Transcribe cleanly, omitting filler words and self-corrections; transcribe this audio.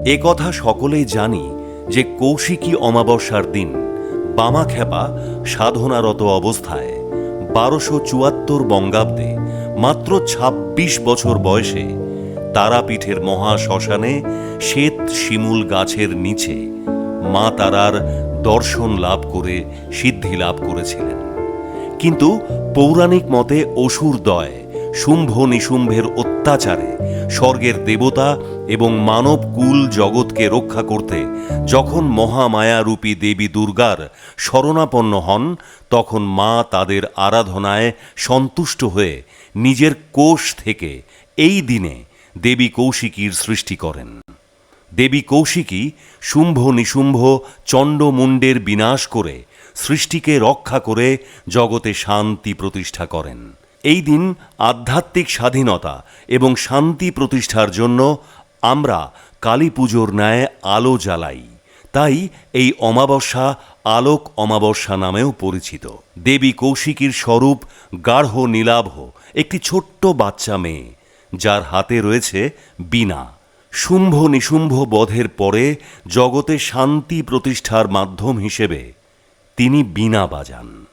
এ কথা সকলেই জানি যে কৌশিকী অমাবস্যার দিন বামাখ্যাপা সাধনারত অবস্থায় ১২৭৪ বঙ্গাব্দে মাত্র ২৬ বছর বয়সে তারাপীঠের মহাশ্মশানে শ্বেত শিমুল গাছের নিচে মা তারার দর্শন লাভ করে সিদ্ধি লাভ করেছিলেন। কিন্তু পৌরাণিক মতে অসুরদ্বয় শুম্ভ নিশুম্ভের অত্যাচারে স্বর্গের দেবতা এবং মানব কুল জগৎকে রক্ষা করতে যখন মহামায়ারূপী দেবী দুর্গার শরণাপন্ন হন, তখন মা তাদের আরাধনায় সন্তুষ্ট হয়ে নিজের কোষ থেকে এই দিনে দেবী কৌশিকীর সৃষ্টি করেন। দেবী কৌশিকী শুম্ভ নিশুম্ভ চণ্ডমুণ্ডের বিনাশ করে সৃষ্টিকে রক্ষা করে জগতে শান্তি প্রতিষ্ঠা করেন। এই দিন আধ্যাত্মিক স্বাধীনতা এবং শান্তি প্রতিষ্ঠার জন্য আমরা কালী পুজোর ন্যায় আলো জ্বালাই। তাই এই অমাবস্যা আলোক অমাবস্যা নামেও পরিচিত। দেবী কৌশিকীর স্বরূপ গাঢ় নীলাভ একটি ছোট্ট বাচ্চা মেয়ে, যার হাতে রয়েছে বীণা। শুম্ভ নিশুম্ভ বধের পরে জগতে শান্তি প্রতিষ্ঠার মাধ্যম হিসেবে তিনি বীণা বাজান।